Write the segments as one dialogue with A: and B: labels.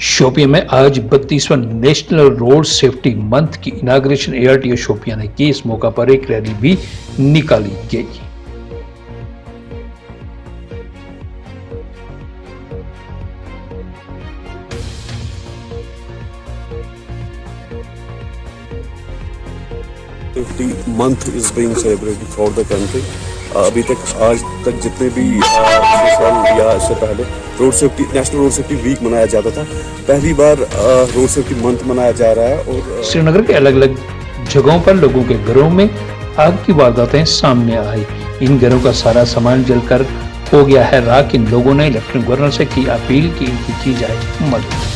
A: शोपियां में आज 32वां national road safety month की इनाग्रेशन ARTO शोपियां ने की। इस मौका पर एक रैली भी निकाली गई।
B: Safety month is being celebrated through the country. अभी तक आज तक जितने भी पिछले साल या इससे पहले नेशनल रोड सेफ्टी वीक मनाया जाता था, पहली बार रोड सेफ्टी मंथ मनाया जा रहा है। और
A: श्रीनगर के अलग अलग जगहों पर लोगों के घरों में आग की वारदातें सामने आई। इन घरों का सारा सामान जलकर हो गया है राख। इन लोगों ने लेफ्टिनेंट गवर्नर से की अपील कि इनकी की जाए मदद।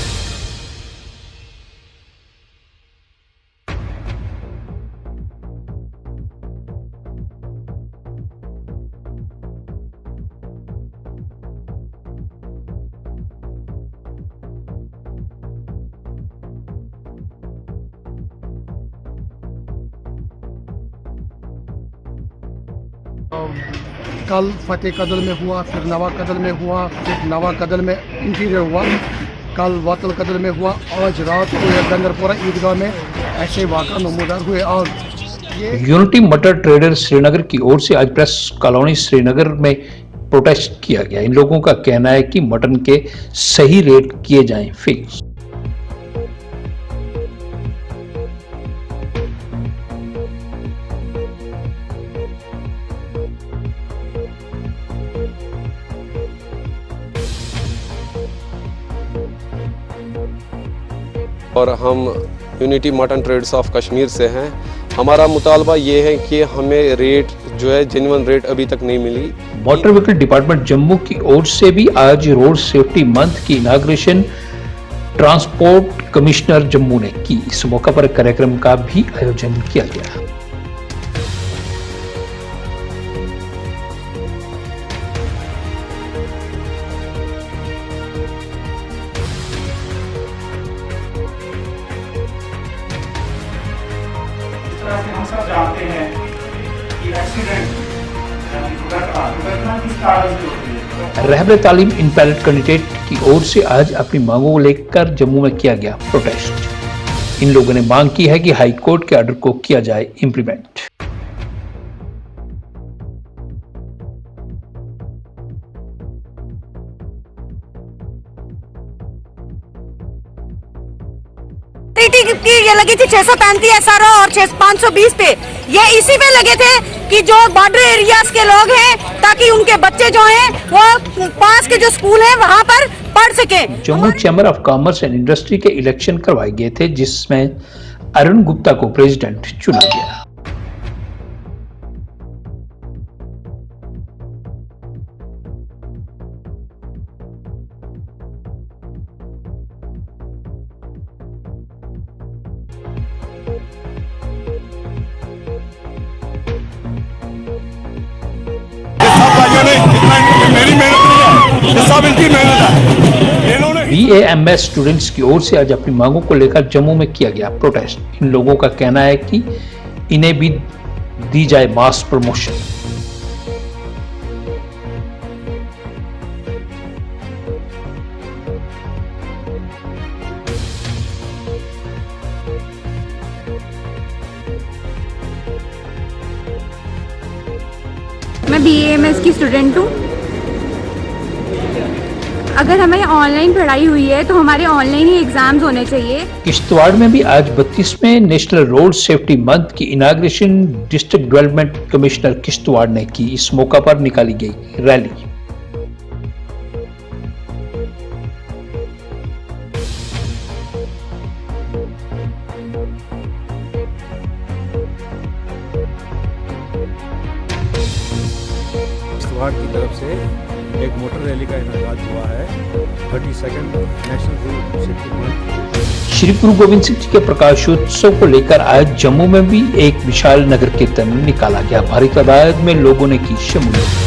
C: कल फतेह कदल में हुआ, फिर नवा कदल में हुआ, फिर नवा कदल में इंटीरियर हुआ, कल वातल कदल में हुआ, आज रात को गंदरपुरा ईदगाह में ऐसे वाक़ा नमूदार हुए। और
A: यूनिटी मटर ट्रेडर श्रीनगर की ओर से आज प्रेस कॉलोनी श्रीनगर में प्रोटेस्ट किया गया। इन लोगों का कहना है कि मटन के सही रेट किए जाएं फिक्स।
B: और हम unity mutton trades of Kashmir से हैं। हमारा मुतालबा ये है कि हमें रेट जो है जेन्युइन रेट अभी तक नहीं मिली।
A: मोटर व्हीकल डिपार्टमेंट जम्मू की ओर से भी आज रोड सेफ्टी मंथ की इनाग्रेशन ट्रांसपोर्ट कमिश्नर जम्मू ने की। इस मौका पर कार्यक्रम का भी आयोजन किया गया।
D: हम सब जानते हैं कि एक्सीडेंट दुर्घटना किस कारण से होती है।
A: रहबर तालीम इनपैरेंट कैंडिडेट की ओर से आज अपनी मांगों को लेकर जम्मू में किया गया प्रोटेस्ट। इन लोगों ने मांग की है कि हाई कोर्ट के ऑर्डर को किया जाए इंप्लीमेंट।
E: ये लगी थी 635 SRO और 520 पे। ये इसी पे लगे थे कि जो बॉर्डर एरियाज के लोग हैं, ताकि उनके बच्चे जो हैं वो पास के जो स्कूल हैं वहां पर पढ़ सके।
A: Jammu chamber of commerce and industry के इलेक्शन करवाए गए थे, जिसमें अरुण गुप्ता को प्रेसिडेंट चुना गया।
F: मेरी मेहनत नहीं है, सब इनकी मेहनत है। इन्होंने
A: BAMS स्टूडेंट्स की ओर से आज अपनी मांगों को लेकर जम्मू में किया गया प्रोटेस्ट। इन लोगों का कहना है कि इन्हें भी दी जाए मास प्रमोशन।
G: मैं BAMS की स्टूडेंट हूँ। अगर हमें ऑनलाइन पढ़ाई हुई है तो हमारे ऑनलाइन ही एग्जाम्स होने चाहिए।
A: किश्तवाड़ में भी आज 32वें नेशनल रोड सेफ्टी मंथ की inauguration district development commissioner Kishtwar ने की। इस मौका पर निकाली गई रैली।
H: किश्तवाड़ की तरफ से एक मोटर रैली का इनेकाद हुआ है 32nd national road safety month.
A: Shri गुरु गोविंद सिंह जी के प्रकाशोत्सव को लेकर आज जम्मू में भी एक विशाल नगर कीर्तन निकाला गया। भारी तादाद में लोगों ने की शमूलियत।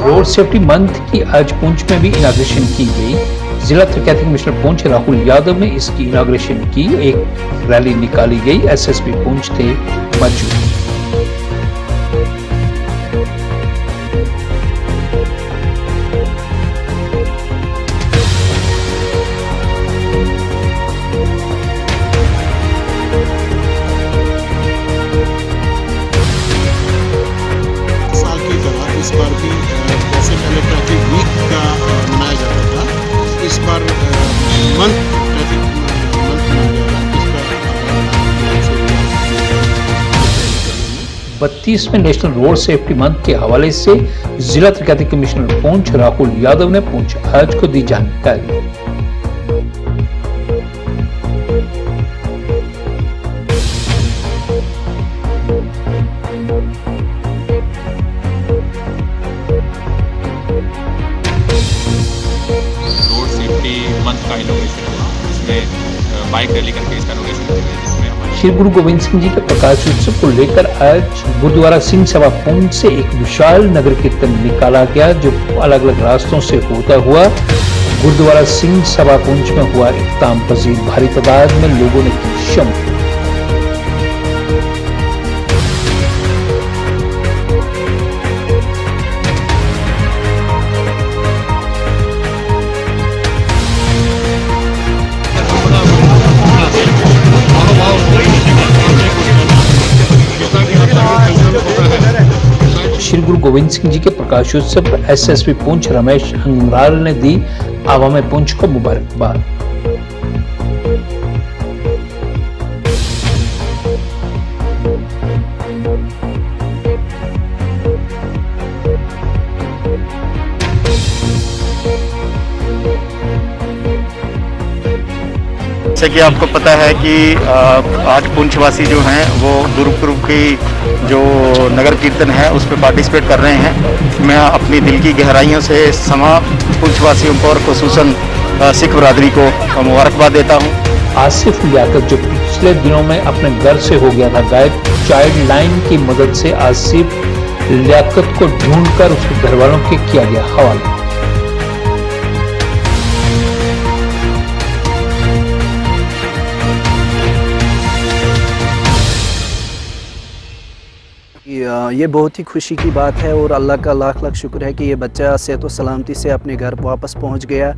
A: रोड रोड सेफ्टी मंथ की आज पुंछ में भी इनाग्रेशन की गई। जिला तरक्याती कमिश्नर पुंछ राहुल यादव ने इसकी इनाग्रेशन की। एक रैली निकाली गई। एसएसपी पुंछ थे मौजूद।
I: साल की तरह इस बार भी जैसे पहले ट्रैफिक वीक का मनाया जाता था, इस बार मंथ ट्रैफिक मंथ मनाया जा रहा है। इस बार
A: 32वें नेशनल रोड सेफ्टी मंथ के हवाले से जिला तरक्याती कमिश्नर पुंछ राहुल यादव ने पुंछ आज को दी जानकारी।
J: रोड सेफ्टी मंथ का इनोग्रेशन हुआ, इसमें बाइक रैली करके इसका इनोग्रेशन किया गया, जिसमें हमारे
A: श्री गुरु गोविंद सिंह जी के प्रकाश उत्सव को लेकर आज गुरुद्वारा सिंह सभा पुंछ से एक विशाल नगर कीर्तन निकाला गया, जो अलग अलग रास्तों से होता हुआ गुरुद्वारा सिंह सभा पुंछ में हुआ। इख्तिताम पजीर भारी तादाद में लोगों ने की शिरकत। श्री गुरु गोविंद सिंह जी के प्रकाशोत्सव पर एसएसपी पुंछ रमेश हंगराल ने दी आवाम पुंछ को मुबारकबाद।
K: जैसे कि आपको पता है कि आज पुंछवासी जो हैं वो गुरुपुरब की जो नगर कीर्तन है उस पर पार्टिसिपेट कर रहे हैं। मैं अपनी दिल की गहराइयों से समा पुंछवासियों को और खुसूसन सिख बरादरी को मुबारकबाद देता हूँ।
A: आसिफ लियाकत जो पिछले दिनों में अपने घर से हो गया था गायब, चाइल्ड लाइन की मदद से आसिफ लियाकत को ढूंढकर उसके घर वालों के किया गया हवाला।
L: ये बहुत ही खुशी की बात है और अल्लाह का लाख लाख शुक्र है कि ये बच्चा सेहत और सलामती से अपने घर वापस पहुंच गया।